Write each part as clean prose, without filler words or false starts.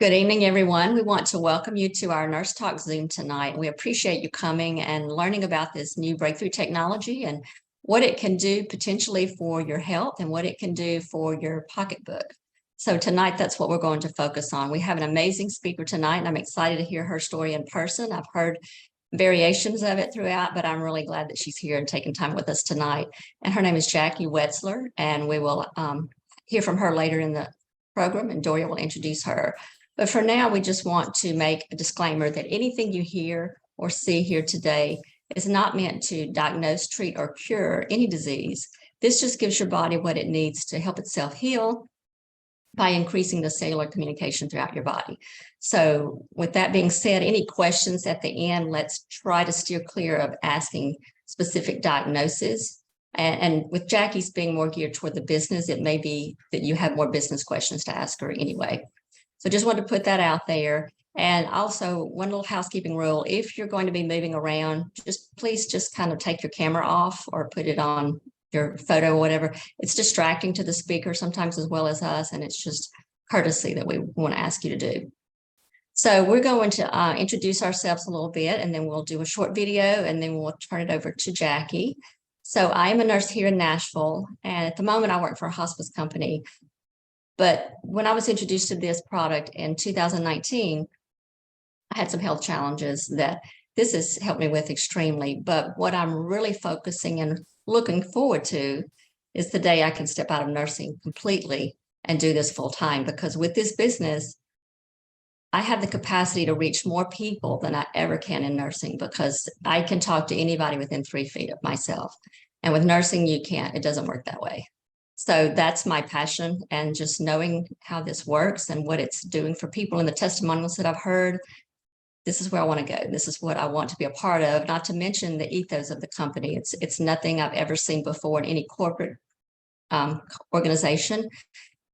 Good evening, everyone. We want to welcome you to our Nurse Talk Zoom tonight. We appreciate you coming and learning about this new breakthrough technology and what it can do potentially for your health and what it can do for your pocketbook. So tonight, that's what we're going to focus on. We have an amazing speaker tonight, and I'm excited to hear her story in person. I've heard variations of it throughout, but I'm really glad that she's here and taking time with us tonight. And her name is Jackie Wetzler, and we will hear from her later in the program, and Doria will introduce her. But for now, we just want to make a disclaimer that anything you hear or see here today is not meant to diagnose, treat, or cure any disease. This just gives your body what it needs to help itself heal by increasing the cellular communication throughout your body. So with that being said, any questions at the end, let's try to steer clear of asking specific diagnoses. And with Jackie's being more geared toward the business, it may be that you have more business questions to ask her anyway. So just wanted to put that out there. And also one little housekeeping rule, if you're going to be moving around, please just kind of take your camera off or put it on your photo or whatever. It's distracting to the speaker sometimes as well as us, and it's just courtesy that we want to ask you to do. So we're going to introduce ourselves a little bit, and then we'll do a short video, and then we'll turn it over to Jackie. So I am a nurse here in Nashville, and at the moment I work for a hospice company. But when I was introduced to this product in 2019, I had some health challenges that this has helped me with extremely. But what I'm really focusing and looking forward to is the day I can step out of nursing completely and do this full time. Because with this business, I have the capacity to reach more people than I ever can in nursing, because I can talk to anybody within 3 feet of myself. And with nursing, you can't. It doesn't work that way. So that's my passion, and just knowing how this works and what it's doing for people and the testimonials that I've heard, this is where I want to go. This is what I want to be a part of, not to mention the ethos of the company. It's nothing I've ever seen before in any corporate organization,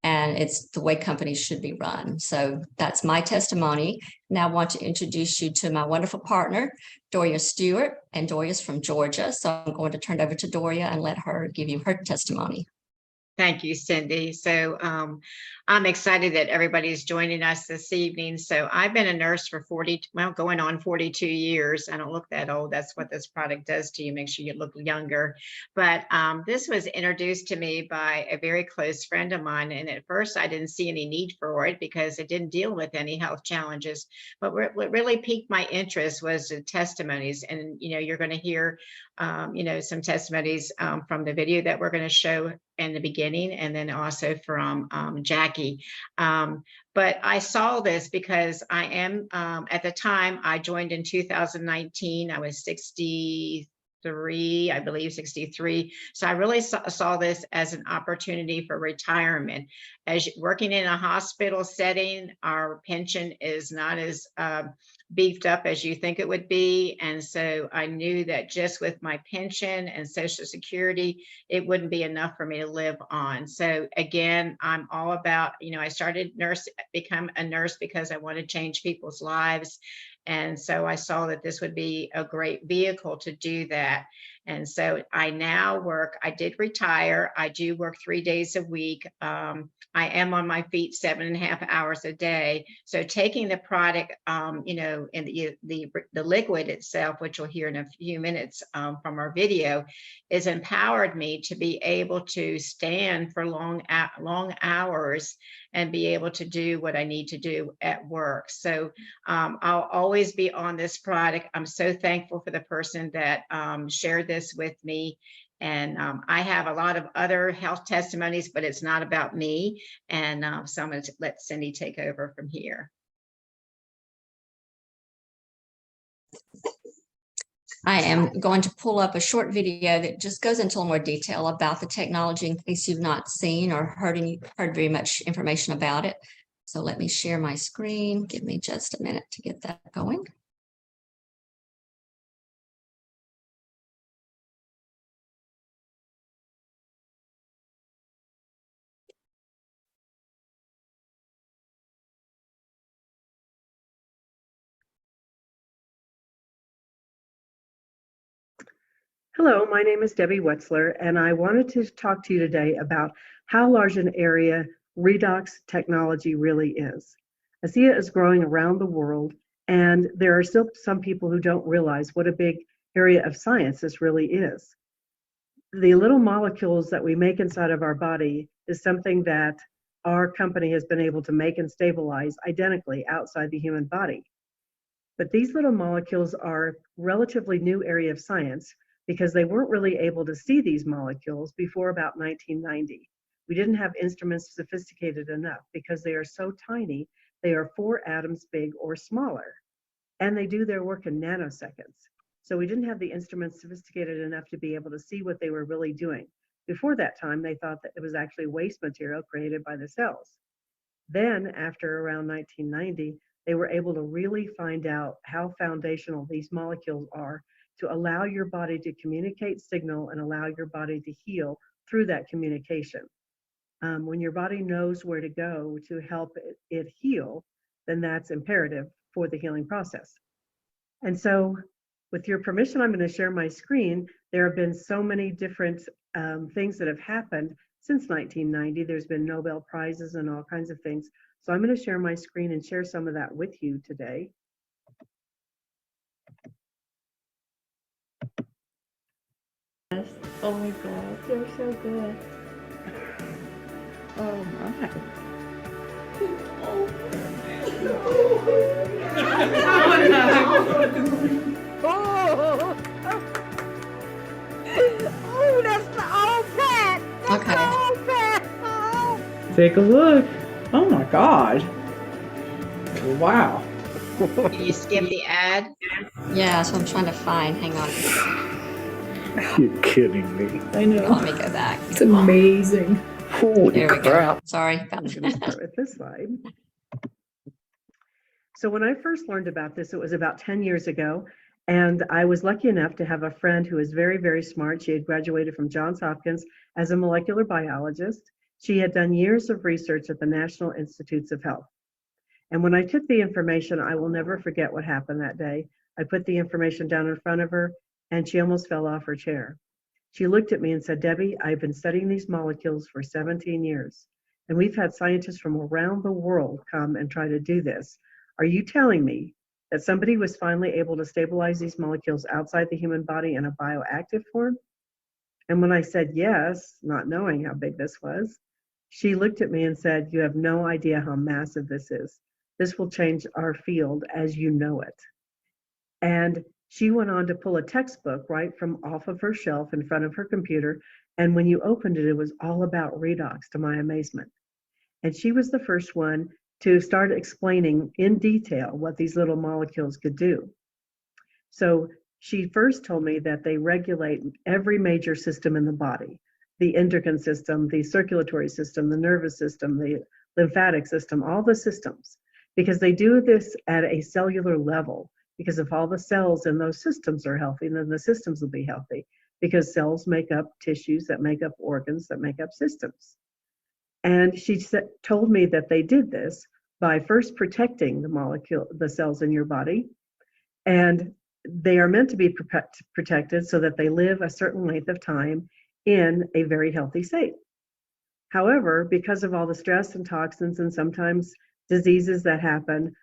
and it's the way companies should be run. So that's my testimony. Now I want to introduce you to my wonderful partner, Doria Stewart, and Doria's from Georgia. So I'm going to turn it over to Doria and let her give you her testimony. Thank you, Cindy. So I'm excited that everybody's joining us this evening. So I've been a nurse for going on 42 years. I don't look that old. That's what this product does to you, makes sure you look younger. But this was introduced to me by a very close friend of mine. And at first I didn't see any need for it because it didn't deal with any health challenges. But what really piqued my interest was the testimonies. And, you're going to hear, some testimonies from the video that we're going to show in the beginning, and then also from Jackie. But I saw this because I am, at the time I joined in 2019, I was 63, I believe 63. So I really saw this as an opportunity for retirement. As working in a hospital setting, our pension is not as beefed up as you think it would be. And so I knew that just with my pension and Social Security, it wouldn't be enough for me to live on. So again, I'm all about, I started become a nurse because I want to change people's lives. And so I saw that this would be a great vehicle to do that. And so I did retire. I do work 3 days a week. I am on my feet 7.5 hours a day. So taking the product, and the liquid itself, which you'll hear in a few minutes from our video, is empowered me to be able to stand for long hours and be able to do what I need to do at work. So I'll always be on this product. I'm so thankful for the person that shared this with me. And I have a lot of other health testimonies, but it's not about me. And so I'm going to let Cindy take over from here. I am going to pull up a short video that just goes into a little more detail about the technology in case you've not seen or heard very much information about it. So let me share my screen. Give me just a minute to get that going. Hello, my name is Debbie Wetzler, and I wanted to talk to you today about how large an area redox technology really is. ASEA is growing around the world, and there are still some people who don't realize what a big area of science this really is. The little molecules that we make inside of our body is something that our company has been able to make and stabilize identically outside the human body. But these little molecules are a relatively new area of science because they weren't really able to see these molecules before about 1990. We didn't have instruments sophisticated enough because they are so tiny. They are 4 atoms big or smaller, and they do their work in nanoseconds. So we didn't have the instruments sophisticated enough to be able to see what they were really doing. Before that time, they thought that it was actually waste material created by the cells. Then, after around 1990, they were able to really find out how foundational these molecules are to allow your body to communicate signal and allow your body to heal through that communication. When your body knows where to go to help it heal, then that's imperative for the healing process. And so, with your permission, I'm going to share my screen. There have been so many different things that have happened since 1990. There's been Nobel Prizes and all kinds of things. So I'm going to share my screen and share some of that with you today. Yes. Oh my God, they're so good. Oh my. Oh, oh, that's the old pet. That's Okay. the old pet. Oh. Take a look. Oh my God. Wow. Can you skip the ad? Yeah, so I'm trying to find. Hang on. You're kidding me. I know. Let me go back. It's amazing. Holy There we crap. go. Sorry. I'm going to start with this slide. So when I first learned about this, it was about 10 years ago. And I was lucky enough to have a friend who was very, very smart. She had graduated from Johns Hopkins as a molecular biologist. She had done years of research at the National Institutes of Health. And when I took the information, I will never forget what happened that day. I put the information down in front of her, and she almost fell off her chair. She looked at me and said, "Debbie, I've been studying these molecules for 17 years, and we've had scientists from around the world come and try to do this. Are you telling me that somebody was finally able to stabilize these molecules outside the human body in a bioactive form?" And when I said yes, not knowing how big this was, she looked at me and said, "You have no idea how massive this is. This will change our field as you know it." And she went on to pull a textbook right from off of her shelf in front of her computer. And when you opened it, it was all about redox, to my amazement. And she was the first one to start explaining in detail what these little molecules could do. So she first told me that they regulate every major system in the body: the endocrine system, the circulatory system, the nervous system, the lymphatic system, all the systems, because they do this at a cellular level. Because if all the cells in those systems are healthy, then the systems will be healthy, because cells make up tissues that make up organs that make up systems. And she told me that they did this by first protecting the cells in your body, and they are meant to be protected so that they live a certain length of time in a very healthy state. However, because of all the stress and toxins and sometimes diseases that happen,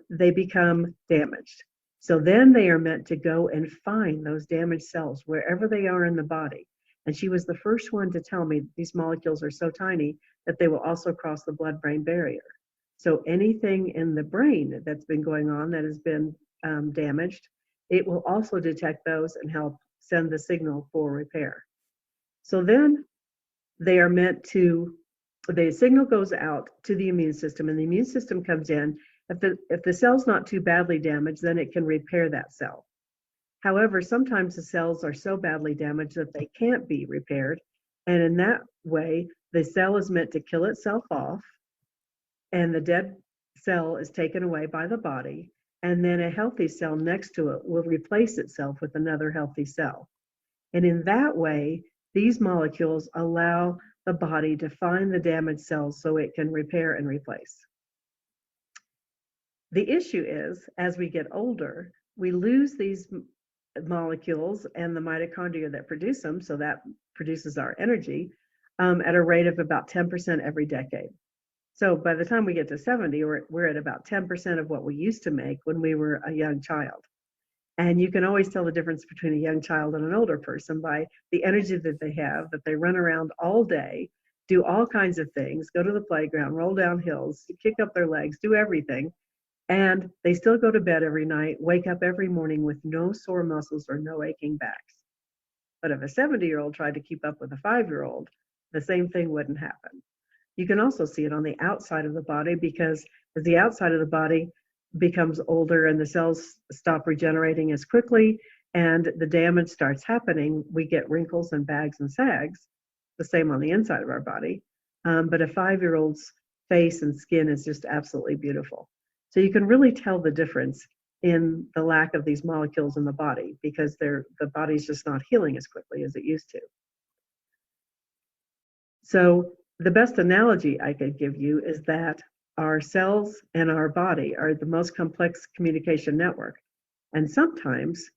they become damaged. So then they are meant to go and find those damaged cells wherever they are in the body. And she was the first one to tell me these molecules are so tiny that they will also cross the blood-brain barrier. So anything in the brain that's been going on that has been damaged, it will also detect those and help send the signal for repair. So then they are meant to, the signal goes out to the immune system, and the immune system comes in. If the cell's not too badly damaged, then it can repair that cell. However, sometimes the cells are so badly damaged that they can't be repaired. And in that way, the cell is meant to kill itself off, and the dead cell is taken away by the body. And then a healthy cell next to it will replace itself with another healthy cell. And in that way, these molecules allow the body to find the damaged cells so it can repair and replace. The issue is, as we get older, we lose these molecules and the mitochondria that produce them, so that produces our energy, at a rate of about 10% every decade. So by the time we get to 70, we're at about 10% of what we used to make when we were a young child. And you can always tell the difference between a young child and an older person by the energy that they have, that they run around all day, do all kinds of things, go to the playground, roll down hills, kick up their legs, do everything. And they still go to bed every night, wake up every morning with no sore muscles or no aching backs. But if a 70-year-old tried to keep up with a 5-year-old, the same thing wouldn't happen. You can also see it on the outside of the body, because as the outside of the body becomes older and the cells stop regenerating as quickly and the damage starts happening, we get wrinkles and bags and sags, the same on the inside of our body. But a 5-year-old's face and skin is just absolutely beautiful. So you can really tell the difference in the lack of these molecules in the body, because the body's just not healing as quickly as it used to. So the best analogy I could give you is that our cells and our body are the most complex communication network. And sometimes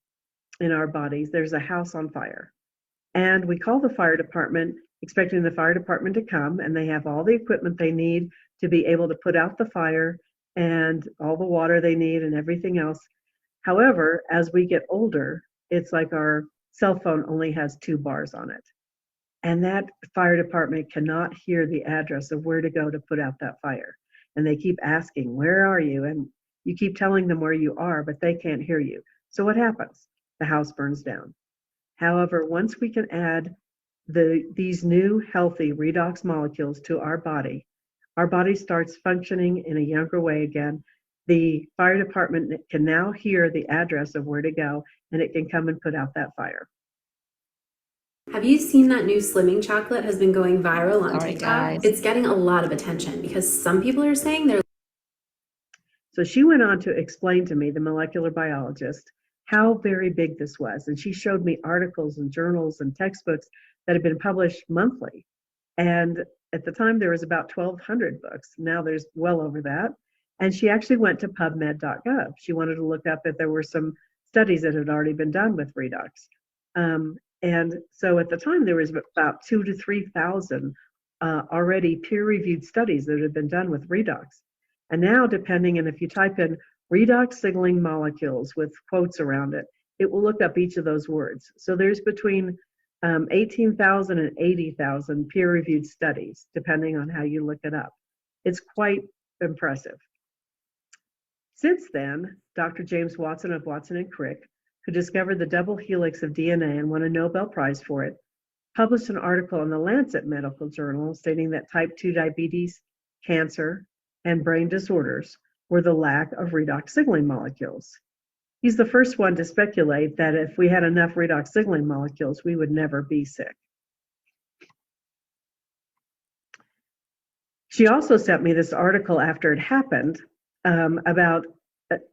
in our bodies, there's a house on fire. And we call the fire department, expecting the fire department to come, and they have all the equipment they need to be able to put out the fire and all the water they need and everything else. However, as we get older, it's like our cell phone only has 2 bars on it. And that fire department cannot hear the address of where to go to put out that fire. And they keep asking, where are you? And you keep telling them where you are, but they can't hear you. So what happens? The house burns down. However, once we can add these new healthy redox molecules to our body starts functioning in a younger way again. The fire department can now hear the address of where to go, and it can come and put out that fire. Have you seen that new slimming chocolate has been going viral on Sorry, TikTok? guys. It's getting a lot of attention because some people are saying they're. So she went on to explain to me, the molecular biologist, how very big this was. And she showed me articles and journals and textbooks that had been published monthly. And at the time, there was about 1,200 books. Now there's well over that. And she actually went to PubMed.gov. She wanted to look up if there were some studies that had already been done with redox. And so at the time, there was about 2,000 to 3,000 already peer-reviewed studies that had been done with redox. And now, depending, and if you type in redox signaling molecules with quotes around it, it will look up each of those words. So there's between 18,000 and 80,000 peer-reviewed studies, depending on how you look it up. It's quite impressive. Since then, Dr. James Watson of Watson and Crick, who discovered the double helix of DNA and won a Nobel Prize for it, published an article in the Lancet Medical Journal stating that type 2 diabetes, cancer, and brain disorders were the lack of redox signaling molecules. He's the first one to speculate that if we had enough redox signaling molecules, we would never be sick. She also sent me this article after it happened about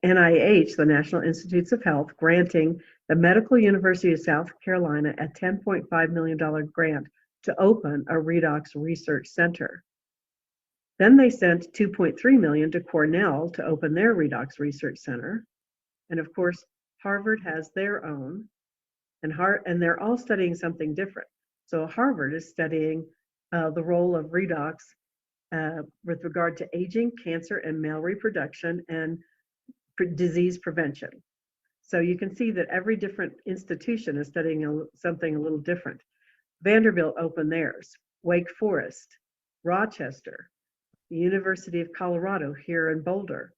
NIH, the National Institutes of Health, granting the Medical University of South Carolina a $10.5 million grant to open a redox research center. Then they sent $2.3 million to Cornell to open their redox research center. And of course, Harvard has their own, and they're all studying something different. So Harvard is studying the role of redox with regard to aging, cancer, and male reproduction, and disease prevention. So you can see that every different institution is studying something a little different. Vanderbilt opened theirs, Wake Forest, Rochester, the University of Colorado here in Boulder,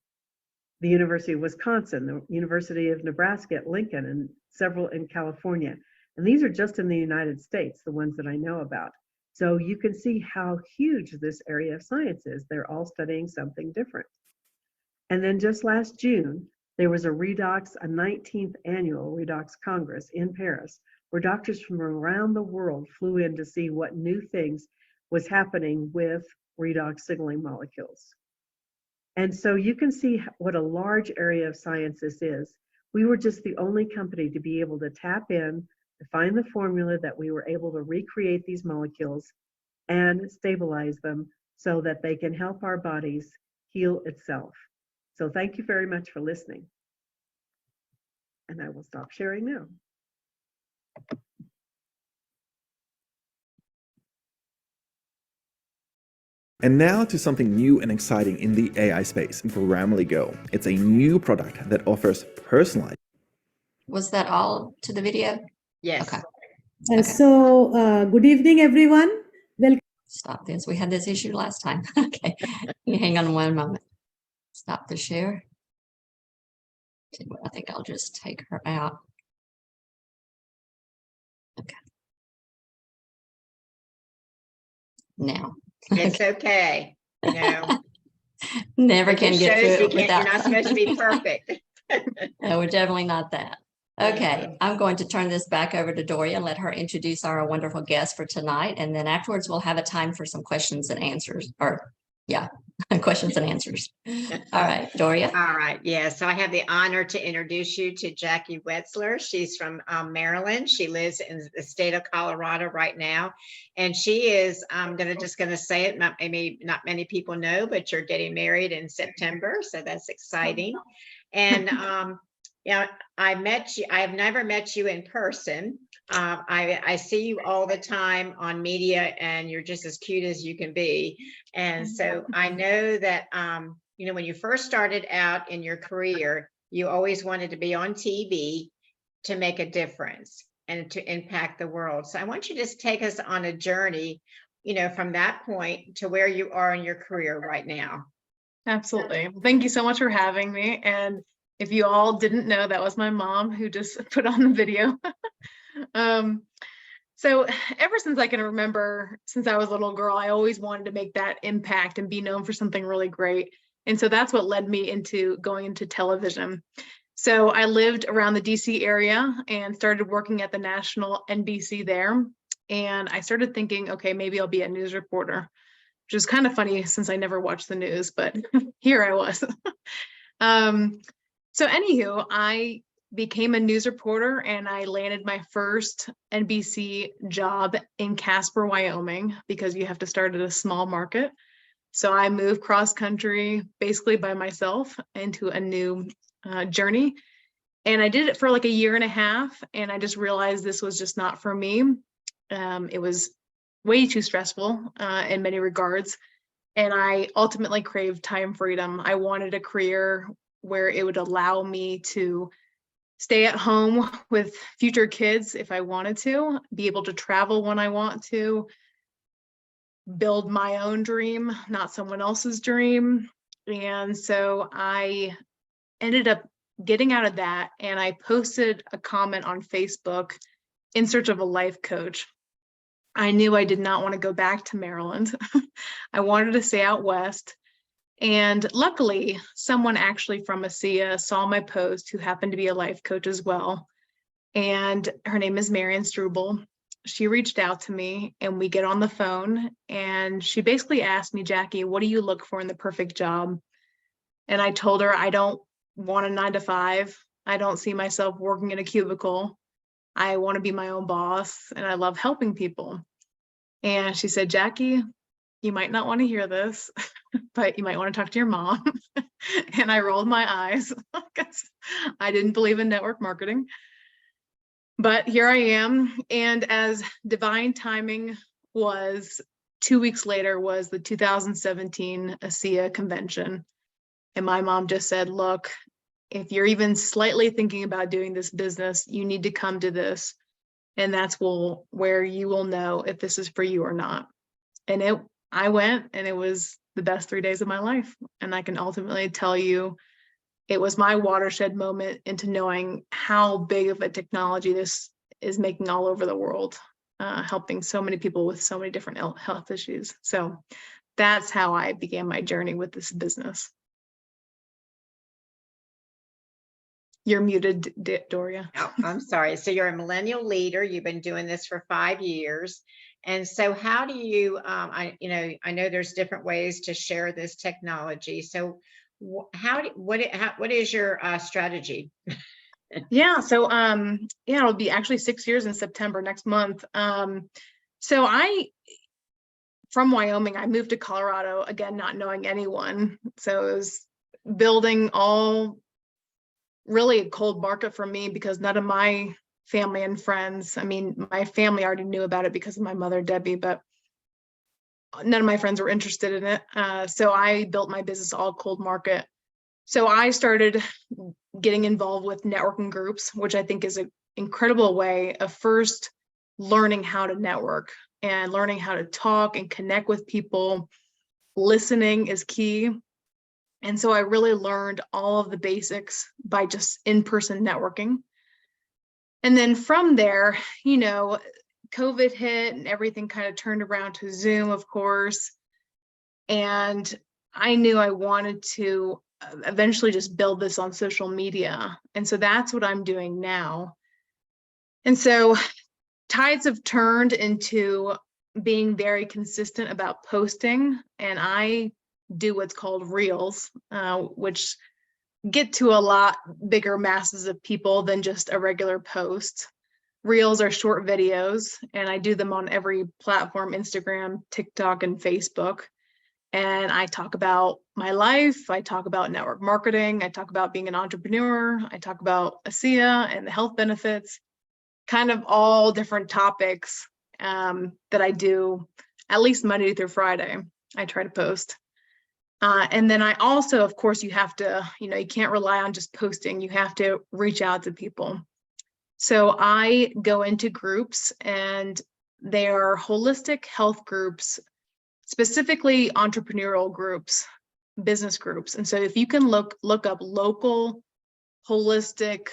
the University of Wisconsin, the University of Nebraska at Lincoln, and several in California. And these are just in the United States, the ones that I know about. So you can see how huge this area of science is. They're all studying something different. And then just last June, there was a 19th annual Redox Congress in Paris, where doctors from around the world flew in to see what new things was happening with redox signaling molecules. And so you can see what a large area of science this is. We were just the only company to be able to tap in, to find the formula that we were able to recreate these molecules and stabilize them so that they can help our bodies heal itself. So thank you very much for listening. And I will stop sharing now. And now to something new and exciting in the AI space, Grammarly Go. It's a new product that offers personalized. Was that all to the video? Yes. Okay. Okay. So, good evening, everyone. Welcome. Stop this. We had this issue last time. Okay. You hang on one moment. Stop the share. I think I'll just take her out. Okay. Now. It's okay. You know, Never it can just get through shows you it can't, without. you're not supposed to be perfect. No, we're definitely not that. Okay, I'm going to turn this back over to Doria and let her introduce our wonderful guest for tonight. And then afterwards, we'll have a time for some questions and answers, or yeah, questions and answers. All right, Doria. All right. Yeah. So I have the honor to introduce you to Jackie Wetzler. She's from Maryland. She lives in the state of Colorado right now. And she is, I'm just going to say it, maybe not many people know, but you're getting married in September. So that's exciting. And yeah, I met you. I have never met you in person. I see you all the time on media, and you're just as cute as you can be. And so I know that, you know, when you first started out in your career, you always wanted to be on TV to make a difference and to impact the world. So I want you to just take us on a journey, you know, from that point to where you are in your career right now. Absolutely. Well, thank you so much for having me. And if you all didn't know, that was my mom who just put on the video. So ever since I can remember, since I was a little girl, I always wanted to make that impact and be known for something really great. And so that's what led me into going into television. So I lived around the DC area and started working at the national NBC there. And I started thinking, okay, maybe I'll be a news reporter, which is kind of funny since I never watched the news, but here I was. So anywho, I became a news reporter and I landed my first NBC job in Casper, Wyoming, because you have to start at a small market. So I moved cross country basically by myself into a new journey. And I did it for like a year and a half. And I just realized this was just not for me. It was way too stressful in many regards. And I ultimately craved time freedom. I wanted a career where it would allow me to stay at home with future kids if I wanted to, be able to travel when I want to, build my own dream, not someone else's dream. And so I ended up getting out of that, and I posted a comment on Facebook in search of a life coach. I knew I did not want to go back to Maryland. I wanted to stay out west. And luckily, someone actually from Asea saw my post who happened to be a life coach as well. And her name is Marian Struble. She reached out to me and we get on the phone and she basically asked me, Jackie, what do you look for in the perfect job? And I told her, I don't want a 9-to-5. I don't see myself working in a cubicle. I want to be my own boss and I love helping people. And she said, Jackie, you might not want to hear this, but you might want to talk to your mom. And I rolled my eyes because I didn't believe in network marketing. But here I am. And as divine timing was, 2 weeks later was the 2017 ASEA convention. And my mom just said, look, if you're even slightly thinking about doing this business, you need to come to this. And that's where you will know if this is for you or not. And I went, and it was the best 3 days of my life. And I can ultimately tell you, it was my watershed moment into knowing how big of a technology this is making all over the world, helping so many people with so many different health issues. So that's how I began my journey with this business. You're muted, Doria. Oh, I'm sorry. So you're a millennial leader. You've been doing this for 5 years. And so how do you, I know there's different ways to share this technology. So what is your strategy? Yeah. So, it'll be actually 6 years in September next month. So from Wyoming, I moved to Colorado, again, not knowing anyone. So it was building all really a cold market for me because none of my family and friends, I mean, my family already knew about it because of my mother, Debbie, but none of my friends were interested in it. So I built my business all cold market. So I started getting involved with networking groups, which I think is an incredible way of first learning how to network and learning how to talk and connect with people. Listening is key. And so I really learned all of the basics by just in-person networking. And then from there, you know, COVID hit and everything kind of turned around to Zoom, of course. And I knew I wanted to eventually just build this on social media. And so that's what I'm doing now. And so tides have turned into being very consistent about posting. And I do what's called reels, which get to a lot bigger masses of people than just a regular post. Reels are short videos, and I do them on every platform, Instagram, TikTok, and Facebook. And I talk about my life, I talk about network marketing, I talk about being an entrepreneur, I talk about ASEA and the health benefits, kind of all different topics that I do at least Monday through Friday. I try to post. And then I also, of course, you have to, you know, you can't rely on just posting, you have to reach out to people. So I go into groups, and they are holistic health groups, specifically entrepreneurial groups, business groups. And so if you can look up local holistic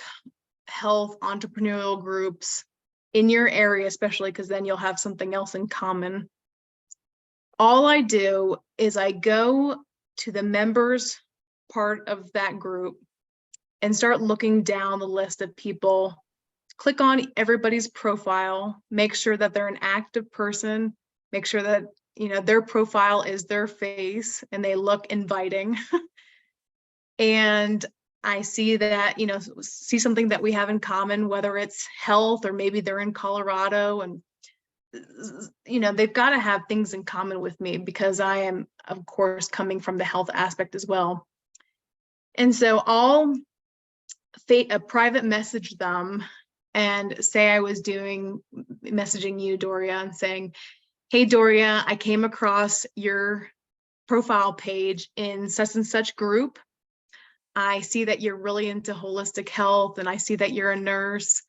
health entrepreneurial groups in your area, especially because then you'll have something else in common. All I do is I go to the members part of that group and start looking down the list of people, click on everybody's profile, make sure that they're an active person, make sure that, you know, their profile is their face and they look inviting. And I see that, you know, see something that we have in common, whether it's health or maybe they're in Colorado, and you know, they've got to have things in common with me because I am, of course, coming from the health aspect as well. And so I'll private message them and say I was messaging you, Doria, and saying, hey, Doria, I came across your profile page in such and such group. I see that you're really into holistic health, and I see that you're a nurse,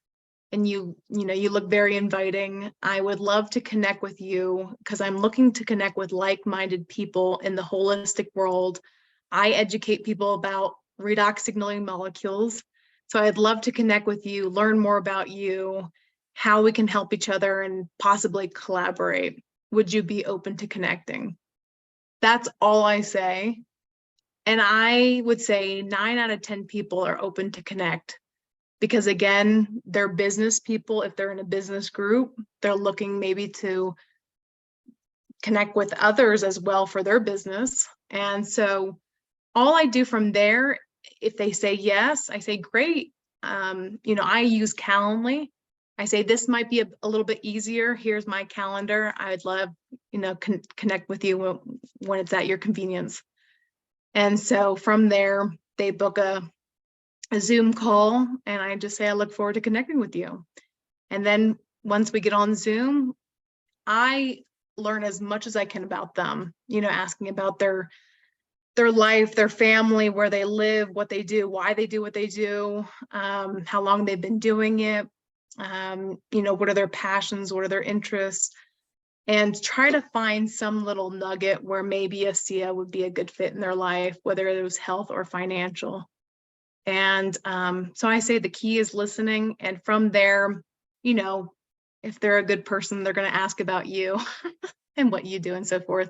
and you look very inviting. I would love to connect with you because I'm looking to connect with like-minded people in the holistic world. I educate people about redox signaling molecules. So I'd love to connect with you, learn more about you, how we can help each other and possibly collaborate. Would you be open to connecting? That's all I say. And I would say 9 out of 10 people are open to connect. Because again, they're business people. If they're in a business group, they're looking maybe to connect with others as well for their business. And so all I do from there, if they say yes, I say, great. You know, I use Calendly. I say, this might be a little bit easier. Here's my calendar. I'd love, you know, connect with you when it's at your convenience. And so from there, they book a Zoom call, and I just say, I look forward to connecting with you. And then once we get on Zoom, I learn as much as I can about them, you know, asking about their life, their family, where they live, what they do, why they do what they do, how long they've been doing it, you know, what are their passions, what are their interests, and try to find some little nugget where maybe ASEA would be a good fit in their life, whether it was health or financial. And so I say the key is listening. And from there, you know, if they're a good person, they're going to ask about you and what you do and so forth.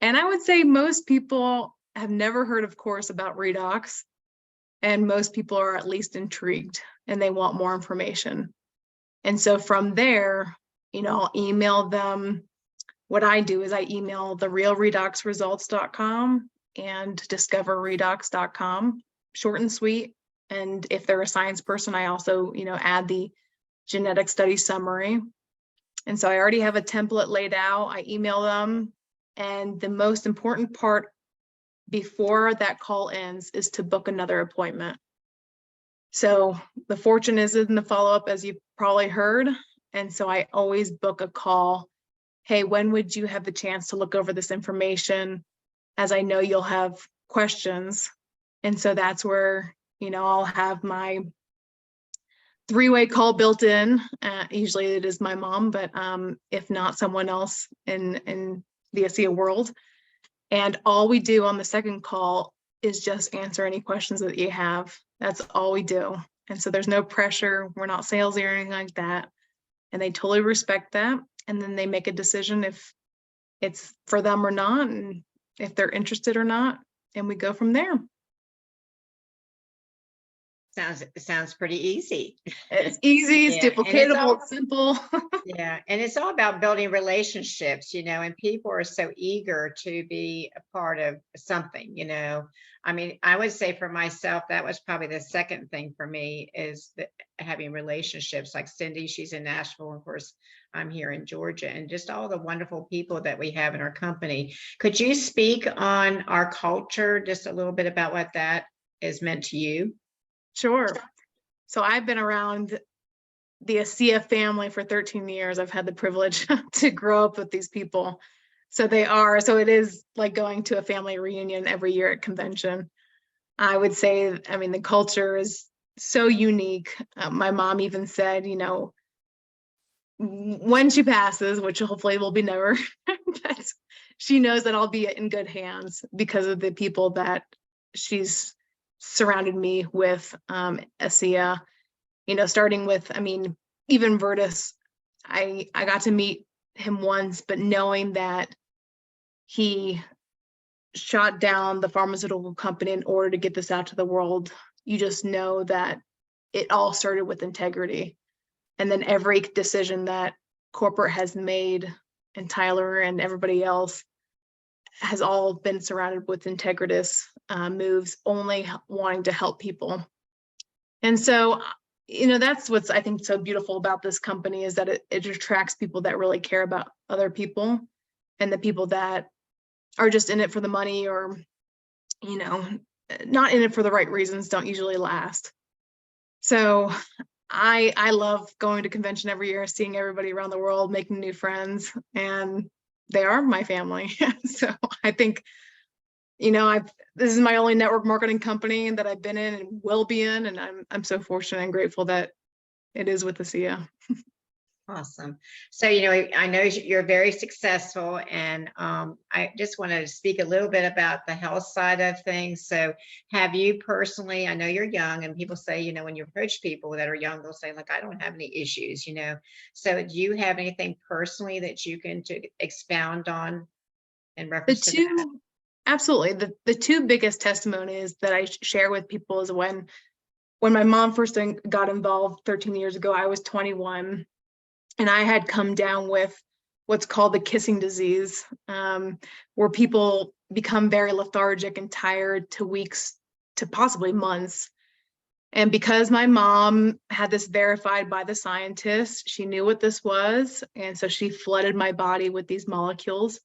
And I would say most people have never heard, of course, about redox. And most people are at least intrigued and they want more information. And so from there, you know, I'll email them. What I do is I email the realredoxresults.com and discoverredox.com. Short and sweet. And if they're a science person, I also, you know, add the genetic study summary. And so I already have a template laid out. I email them. And the most important part before that call ends is to book another appointment. So the fortune is in the follow-up, as you probably heard. And so I always book a call hey, when would you have the chance to look over this information? As I know you'll have questions. And so that's where, I'll have my three-way call built in. Usually it is my mom, but if not, someone else in the Asea world. And all we do on the second call is just answer any questions that you have. That's all we do. And so there's no pressure. We're not salesy or anything like that. And they totally respect that. And then they make a decision if it's for them or not, and if they're interested or not. And we go from there. Sounds pretty easy. It's easy, it's duplicatable, it's simple. Yeah, and it's all about building relationships, and people are so eager to be a part of something, I mean, I would say for myself, that was probably the second thing for me is having relationships like Cindy, she's in Nashville. Of course, I'm here in Georgia, and just all the wonderful people that we have in our company. Could you speak on our culture, just a little bit about what that is meant to you? Sure. So I've been around the Asea family for 13 years. I've had the privilege to grow up with these people. So it is like going to a family reunion every year at convention. I would say, I mean, the culture is so unique. My mom even said, when she passes, which hopefully will be never, but she knows that I'll be in good hands because of the people that she's surrounded me with, Asea, starting with, I mean, even Vertus, I got to meet him once, but knowing that he shot down the pharmaceutical company in order to get this out to the world, you just know that it all started with integrity. And then every decision that corporate has made, and Tyler and everybody else, has all been surrounded with integritous moves, only wanting to help people. And so, that's what's, I think, so beautiful about this company is that it attracts people that really care about other people, and the people that are just in it for the money or, not in it for the right reasons don't usually last. So I love going to convention every year, seeing everybody around the world, making new friends, and they are my family. So I think, this is my only network marketing company that I've been in and will be in, and I'm so fortunate and grateful that it is with Asea. Awesome. So, I know you're very successful, and I just want to speak a little bit about the health side of things. So have you personally, I know you're young, and people say, when you approach people that are young, they'll say, like, I don't have any issues, So do you have anything personally that you can expound on in reference to that? Absolutely. The two biggest testimonies that I share with people is when my mom first got involved 13 years ago, I was 21. And I had come down with what's called the kissing disease, where people become very lethargic and tired to weeks to possibly months. And because my mom had this verified by the scientists, she knew what this was. And so she flooded my body with these molecules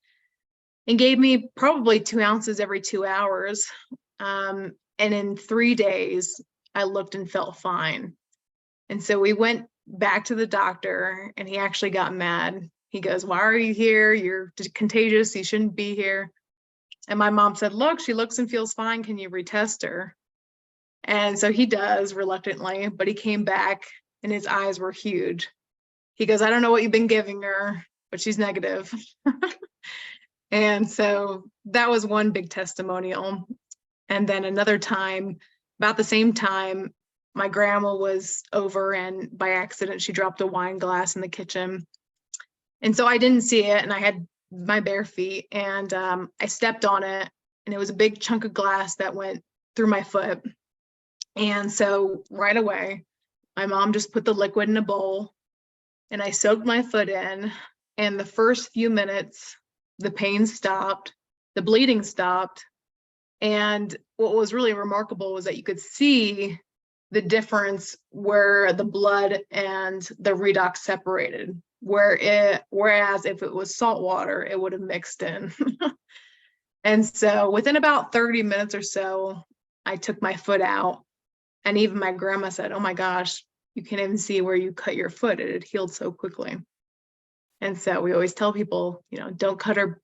and gave me probably 2 ounces every 2 hours. And in 3 days, I looked and felt fine. And so we went back to the doctor, and he actually got mad. He goes, "Why are you here? You're contagious. You shouldn't be here." And my mom said, "Look, she looks and feels fine. Can you retest her?" And so he does reluctantly, but he came back and his eyes were huge. He goes, "I don't know what you've been giving her, but she's negative." And so that was one big testimonial. And then another time, about the same time, my grandma was over, and by accident, she dropped a wine glass in the kitchen. And so I didn't see it, and I had my bare feet, and I stepped on it, and it was a big chunk of glass that went through my foot. And so right away, my mom just put the liquid in a bowl, and I soaked my foot in, and the first few minutes, the pain stopped, the bleeding stopped. And what was really remarkable was that you could see the difference where the blood and the redox separated, whereas if it was salt water, it would have mixed in. And so within about 30 minutes or so, I took my foot out, and even my grandma said, "Oh my gosh, you can't even see where you cut your foot. It had healed so quickly." And so we always tell people, don't cut or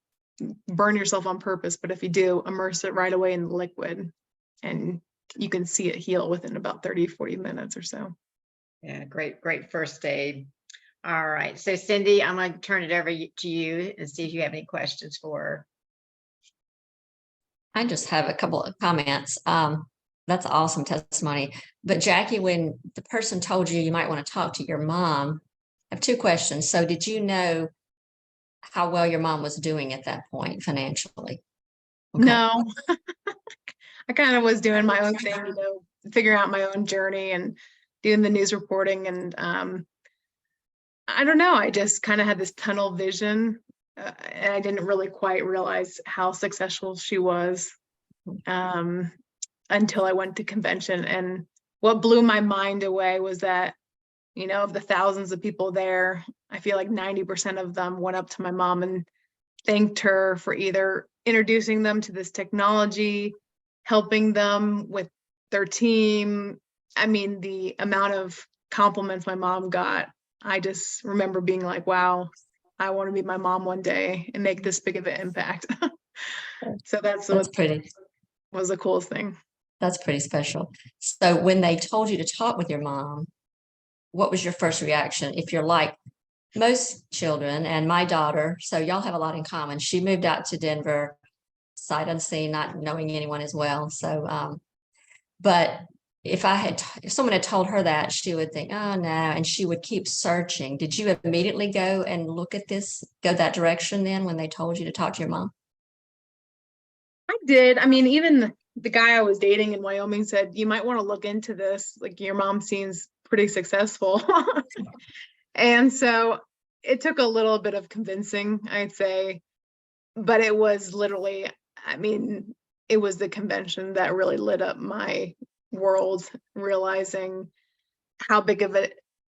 burn yourself on purpose, but if you do, immerse it right away in the liquid and you can see it heal within about 30, 40 minutes or so. Yeah, great first aid. All right. So Cindy, I'm going to turn it over to you and see if you have any questions for her. I just have a couple of comments. That's awesome testimony. But Jackie, when the person told you might want to talk to your mom, I have two questions. So did you know how well your mom was doing at that point financially? Okay. No, I kind of was doing my own thing, figuring out my own journey and doing the news reporting. And I don't know, I just kind of had this tunnel vision and I didn't really quite realize how successful she was until I went to convention. And what blew my mind away was that, of the thousands of people there, I feel like 90% of them went up to my mom and thanked her for either introducing them to this technology, helping them with their team. I mean, the amount of compliments my mom got, I just remember being like, wow, I want to be my mom one day and make this big of an impact. So that's what pretty. Was the coolest thing. That's pretty special. So when they told you to talk with your mom, what was your first reaction? If you're like most children and my daughter, so y'all have a lot in common. She moved out to Denver, sight unseen, not knowing anyone as well. So, but if someone had told her that, she would think, oh no, and she would keep searching. Did you immediately go and look at this, go that direction then when they told you to talk to your mom? I did. I mean, even the guy I was dating in Wyoming said, you might want to look into this. Like, your mom seems pretty successful. And so it took a little bit of convincing, I'd say, but it was literally, I mean, it was the convention that really lit up my world, realizing how big of a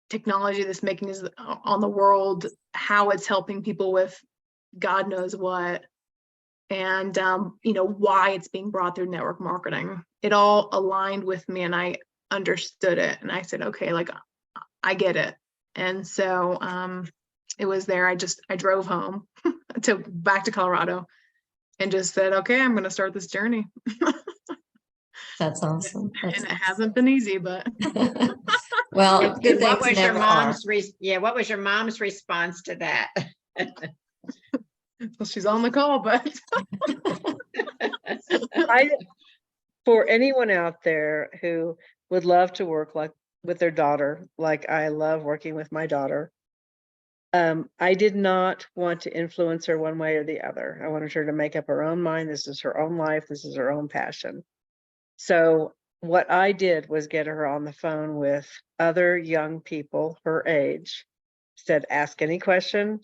technology this making is on the world, how it's helping people with God knows what, and why it's being brought through network marketing. It all aligned with me and I understood it. And I said, okay, like, I get it. And so it was there. I drove home back to Colorado and just said, okay, I'm going to start this journey. That's awesome. And it hasn't been easy, but well, good what things was your never mom's are. what was your mom's response to that? Well, she's on the call, but For anyone out there who would love to work with their daughter, like I love working with my daughter, I did not want to influence her one way or the other. I wanted her to make up her own mind. This is her own life. This is her own passion. So what I did was get her on the phone with other young people her age, said, ask any question.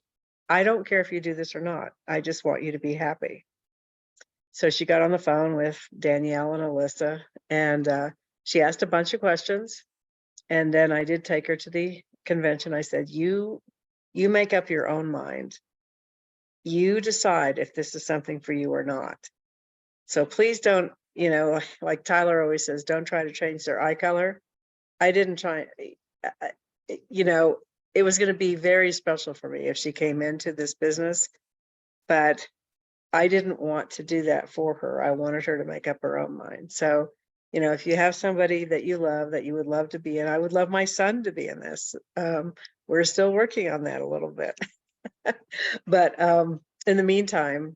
I don't care if you do this or not. I just want you to be happy. So she got on the phone with Danielle and Alyssa, and she asked a bunch of questions. And then I did take her to the convention. I said, you make up your own mind. You decide if this is something for you or not. So please don't, like Tyler always says, don't try to change their eye color. I didn't try, it was going to be very special for me if she came into this business, but I didn't want to do that for her. I wanted her to make up her own mind. So, if you have somebody that you love, that you would love to be in, I would love my son to be in this. We're still working on that a little bit. But in the meantime,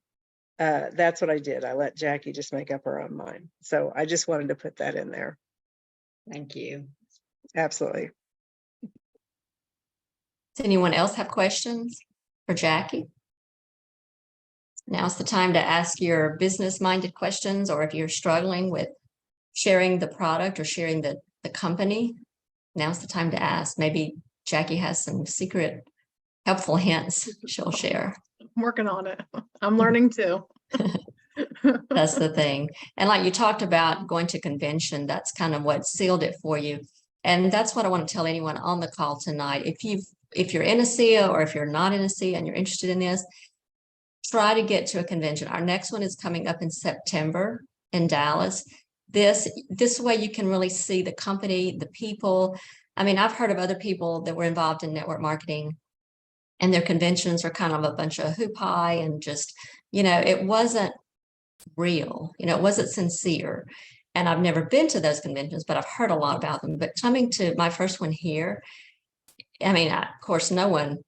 that's what I did. I let Jackie just make up her own mind. So I just wanted to put that in there. Thank you. Absolutely. Does anyone else have questions for Jackie? Now's the time to ask your business-minded questions, or if you're struggling with sharing the product or sharing the company, now's the time to ask. Maybe Jackie has some secret helpful hints she'll share. I'm working on it. I'm learning too. That's the thing. And like you talked about going to convention, that's kind of what sealed it for you. And that's what I want to tell anyone on the call tonight. If you're in ASEA or if you're not in ASEA and you're interested in this, try to get to a convention. Our next one is coming up in September in Dallas. This way you can really see the company, the people. I mean, I've heard of other people that were involved in network marketing and their conventions are kind of a bunch of hoopie and just, it wasn't real, it wasn't sincere. And I've never been to those conventions, but I've heard a lot about them. But coming to my first one here, I mean, of course, no one,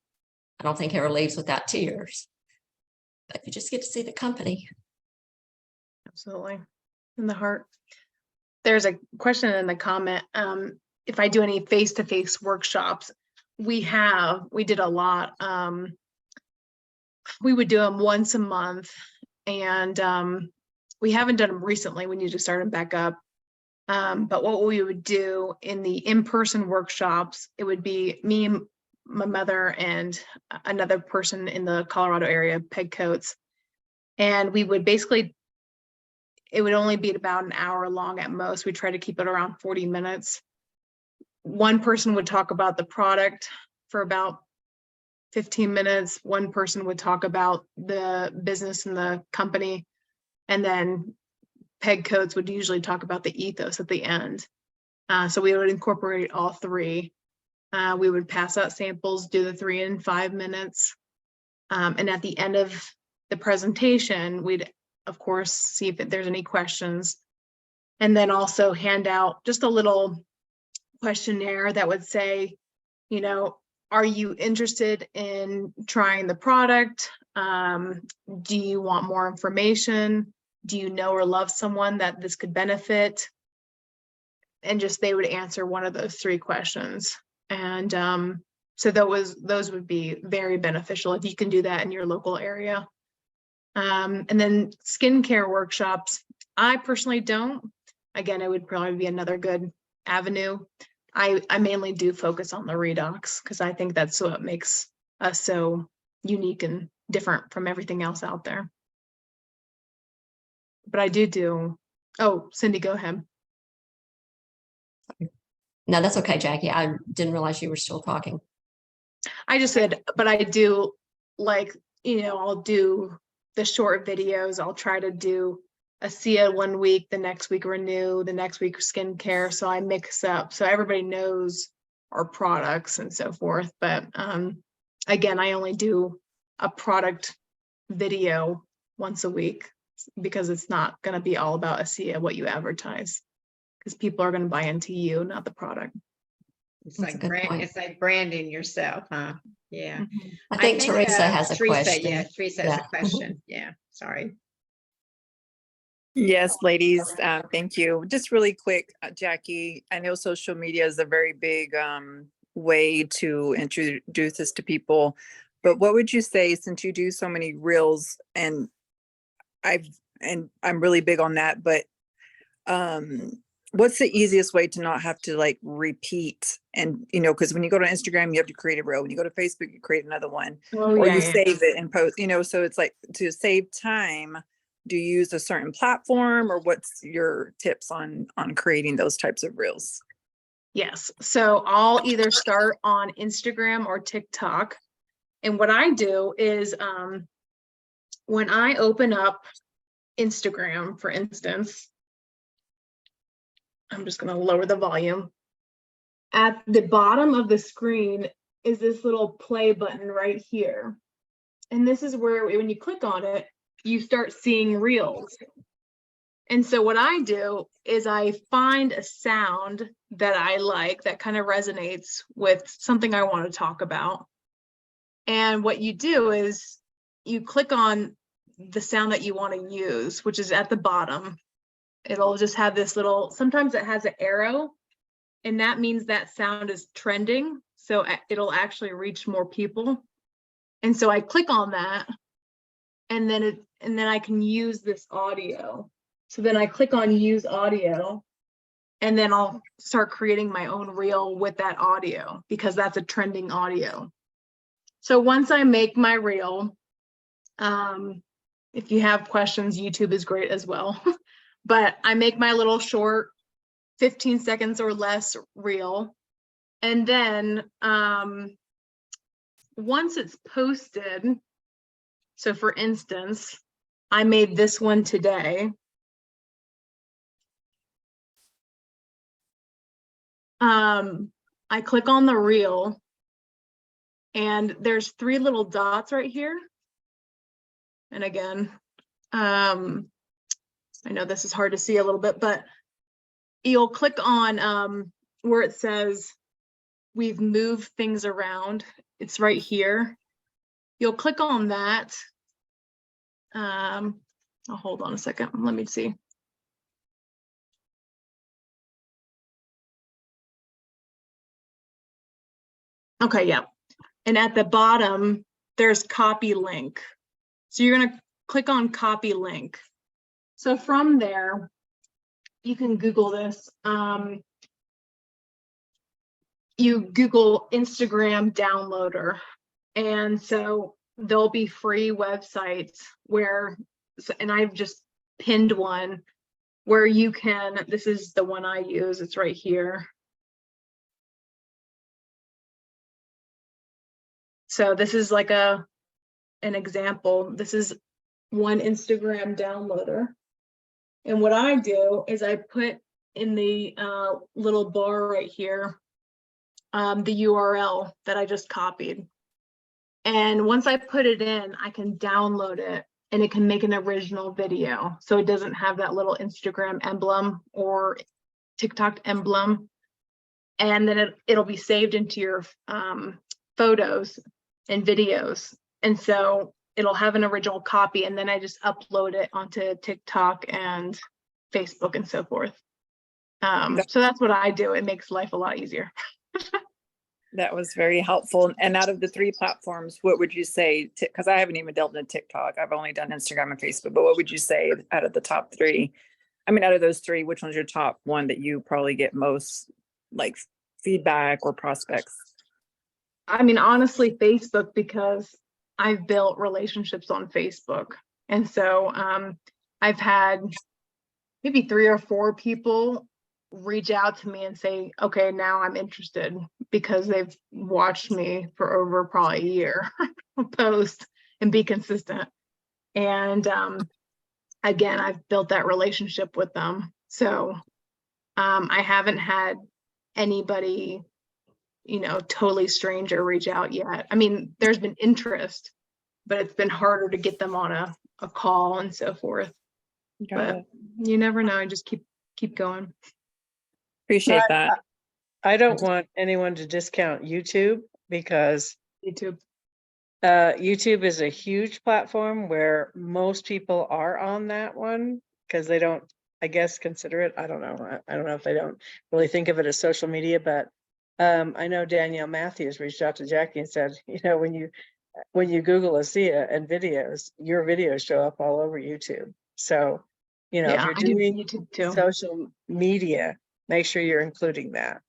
I don't think, ever leaves without tears. But you just get to see the company. Absolutely. In the heart. There's a question in the comment. If I do any face-to-face workshops, we did a lot. We would do them once a month, and we haven't done them recently. We need to start them back up. But what we would do in the in-person workshops, it would be me, my mother, and another person in the Colorado area, Peg Coates. And we would basically, it would only be about an hour long at most. We try to keep it around 40 minutes. One person would talk about the product for about 15 minutes. One person would talk about the business and the company. And then Peg Coates would usually talk about the ethos at the end. So we would incorporate all three. We would pass out samples, do the 3 and 5 minutes. And at the end of the presentation, we'd, of course, see if there's any questions. And then also hand out just a little questionnaire that would say, are you interested in trying the product? Do you want more information? Do you know or love someone that this could benefit? And just they would answer one of those 3 questions. And so those would be very beneficial if you can do that in your local area. And then skincare workshops, I personally don't. Again, it would probably be another good avenue. I mainly do focus on the redox because I think that's what makes us so unique and different from everything else out there. But I do. Oh, Cindy, go ahead. No, that's okay, Jackie. I didn't realize you were still talking. I just said, but I do I'll do the short videos. I'll try to do Asea one week, the next week Renew, the next week skincare. So I mix up so everybody knows our products and so forth. But again, I only do a product video once a week because it's not going to be all about Asea, what you advertise, because people are going to buy into you, not the product. It's like branding yourself, huh? Yeah. I think Teresa has a question. Yeah, Teresa has a question. Yeah, sorry. Yes, ladies, thank you. Just really quick, Jackie, I know social media is a very big way to introduce this to people, but what would you say, since you do so many reels, and I'm really big on that, but what's the easiest way to not have to like repeat? And because when you go to Instagram, you have to create a reel. When you go to Facebook, you create another one, you save it and post, so it's like, to save time, do you use a certain platform, or what's your tips on creating those types of reels? Yes. So I'll either start on Instagram or TikTok. And what I do is when I open up Instagram, for instance, I'm just going to lower the volume. At the bottom of the screen is this little play button right here. And this is where when you click on it, you start seeing reels. And so what I do is I find a sound that I like that kind of resonates with something I want to talk about. And what you do is you click on the sound that you want to use, which is at the bottom. It'll just have this little, sometimes it has an arrow, and that means that sound is trending. So it'll actually reach more people. And so I click on that, and then I can use this audio. So then I click on use audio, and then I'll start creating my own reel with that audio because that's a trending audio. So once I make my reel, if you have questions, YouTube is great as well. But I make my little short 15 seconds or less reel. And then once it's posted, so for instance, I made this one today. I click on the reel, And there's 3 little dots right here. And again, I know this is hard to see a little bit, but you'll click on where it says we've moved things around. It's right here. You'll click on that. I'll hold on a second. Let me see. Okay, yeah. And at the bottom, there's copy link. So you're going to click on copy link. So from there, you can Google this. You Google Instagram downloader. And so there'll be free websites where, and I've just pinned one where you can, this is the one I use, it's right here. So this is like an example. This is one Instagram downloader. And what I do is I put in the little bar right here, the URL that I just copied. And once I put it in, I can download it and it can make an original video. So it doesn't have that little Instagram emblem or TikTok emblem. And then it'll be saved into your photos and videos. And so it'll have an original copy, and then I just upload it onto TikTok and Facebook and so forth. So that's what I do. It makes life a lot easier. That was very helpful. And out of the 3 platforms, what would you say? Because I haven't even delved into TikTok. I've only done Instagram and Facebook. But what would you say out of the top 3? I mean, out of those 3, which one's your top one that you probably get most like feedback or prospects? I mean, honestly, Facebook, because I've built relationships on Facebook. And so I've had maybe 3 or 4 people reach out to me and say, okay, now I'm interested, because they've watched me for over probably a year post and be consistent. And again, I've built that relationship with them. So I haven't had anybody, totally stranger reach out yet. I mean, there's been interest, but it's been harder to get them on a call and so forth. But you never know. I just keep going. Appreciate that. I don't want anyone to discount YouTube, because YouTube is a huge platform where most people are on that one, because they don't, I guess, consider it. I don't know. I don't know if they don't really think of it as social media, but I know Danielle Matthews reached out to Jackie and said, when you Google Asea and videos, your videos show up all over YouTube. So, if you're doing YouTube too. social media, make sure you're including that.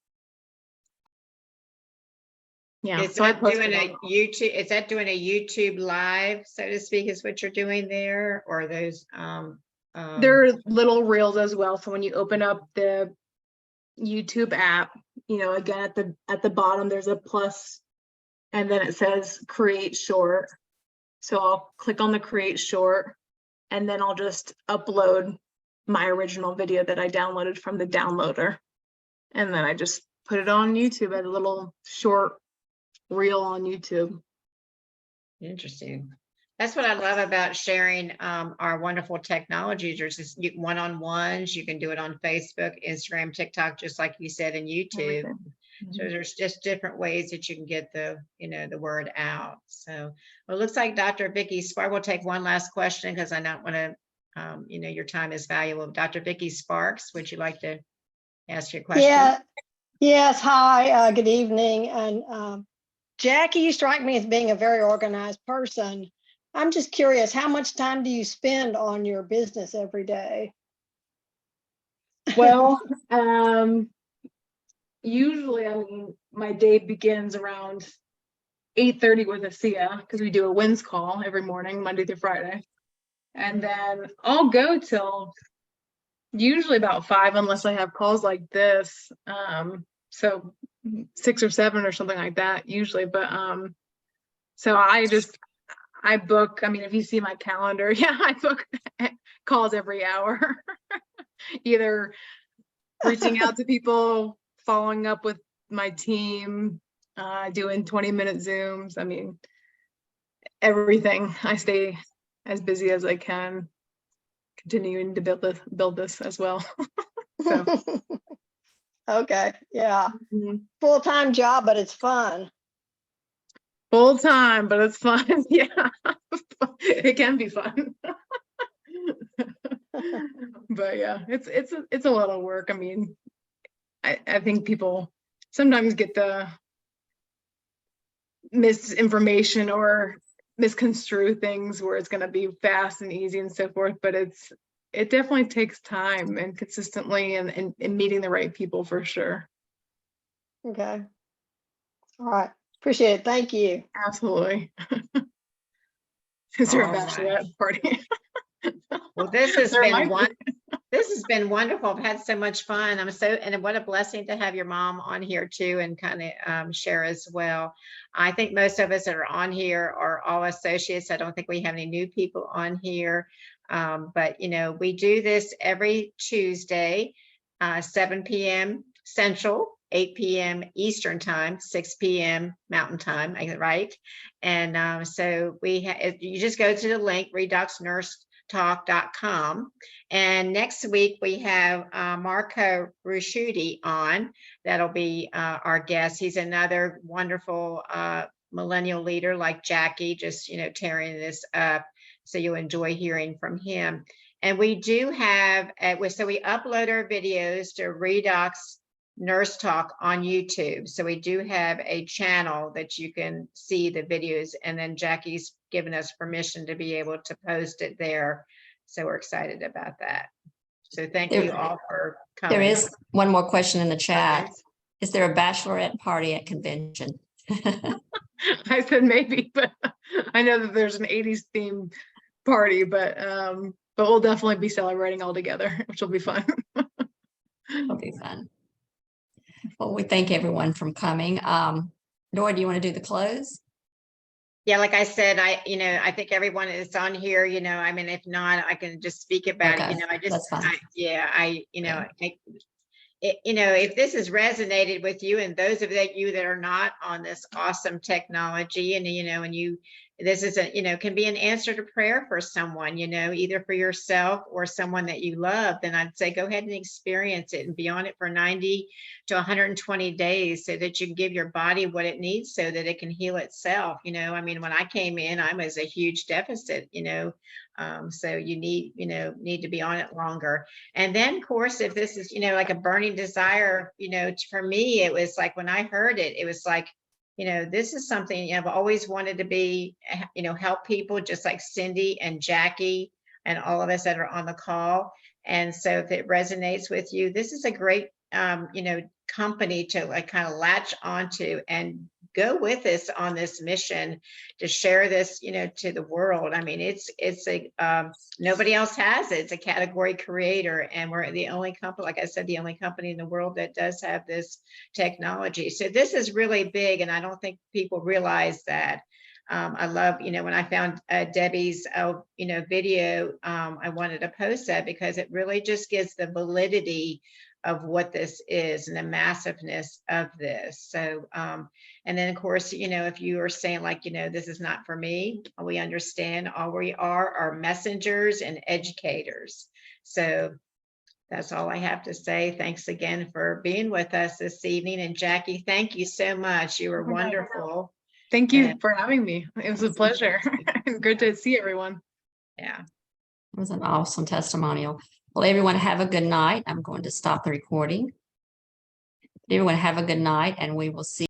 Yeah. Is that doing a YouTube? Is that doing a YouTube live, so to speak, is what you're doing there, or those? There are little reels as well. So when you open up the YouTube app, again at the bottom there's a plus, and then it says create short. So I'll click on the create short, and then I'll just upload my original video that I downloaded from the downloader, and then I just put it on YouTube as a little short reel on YouTube. Interesting. That's what I love about sharing our wonderful technologies. There's just one-on-ones. You can do it on Facebook, Instagram, TikTok, just like you said, and YouTube. So there's just different ways that you can get the word out. So, well, it looks like Dr. Vicki Sparks will take one last question, because I don't want to, your time is valuable. Dr. Vicki Sparks, would you like to ask your question? Yeah. Yes. Hi. Good evening. And Jackie, you strike me as being a very organized person. I'm just curious, how much time do you spend on your business every day? Well, usually, my day begins around 8:30 with Asea, because we do a wins call every morning, Monday through Friday. And then I'll go till usually about 5, unless I have calls like this. So 6 or 7 or something like that usually. But so I book, if you see my calendar, I book calls every hour, either reaching out to people, following up with my team, doing 20-minute Zooms. I mean, everything. I stay as busy as I can, continuing to build this as well. So. Okay, yeah. Mhm. Full-time job, but it's fun. Full time, but it's fun. Yeah, it can be fun. But yeah, it's a lot of work. I mean, I think people sometimes get the misinformation or misconstrue things where it's going to be fast and easy and so forth, but it definitely takes time and consistently and meeting the right people for sure. Okay. All right. Appreciate it. Thank you. Absolutely. Is there a All right. bachelorette party? Well, this has There been might be. this has been wonderful. I've had so much fun. And what a blessing to have your mom on here too, and kind of share as well. I think most of us that are on here are all associates. I don't think we have any new people on here. But you know, we do this every Tuesday, 7 p.m. Central, 8 p.m. Eastern time, 6 p.m. Mountain time, right? And so you just go to the link, redoxnursetalk.com. And next week we have Marco Rusciuti on. That'll be our guest. He's another wonderful millennial leader like Jackie, just, tearing this up. So you'll enjoy hearing from him. And we do have, so we upload our videos to Redox Nurse Talk on YouTube. So we do have a channel that you can see the videos, and then Jackie's given us permission to be able to post it there. So we're excited about that. So thank you all for coming. There is one more question in the chat. Okay. Is there a bachelorette party at convention? I said maybe, but I know that there's an 80s themed party, but we'll definitely be celebrating all together, which will be fun. It'll be fun. Well, we thank everyone for coming. Dora, do you want to do the close? Yeah, like I said, I think everyone is on here, I mean, if not, I can just speak about Okay, it. that's fine. If this has resonated with you, and those of you that are not on this awesome technology, this is can be an answer to prayer for someone, either for yourself or someone that you love, then I'd say go ahead and experience it and be on it for 90 to 120 days so that you can give your body what it needs so that it can heal itself. I mean, when I came in, I was a huge deficit, so you need to be on it longer. And then of course, if this is, like a burning desire, for me, it was like, when I heard it, it was like, this is something I've always wanted to be, help people just like Cindy and Jackie and all of us that are on the call. And so if it resonates with you, this is a great, company to like kind of latch onto and go with us on this mission to share this, to the world. I mean, it's a, nobody else has it. It's a category creator, and we're the only company, like I said, the only company in the world that does have this technology. So this is really big, and I don't think people realize that. I love, when I found Debbie's, video, I wanted to post that because it really just gives the validity of what this is and the massiveness of this. So, and then of course, if you are saying like, this is not for me, we understand. All we are messengers and educators. So that's all I have to say. Thanks again for being with us this evening. And Jackie, thank you so much. You were wonderful. Thank you for having me. It was a pleasure. Good to see everyone. Yeah. It was an awesome testimonial. Well, everyone have a good night. I'm going to stop the recording. Everyone have a good night, and we will see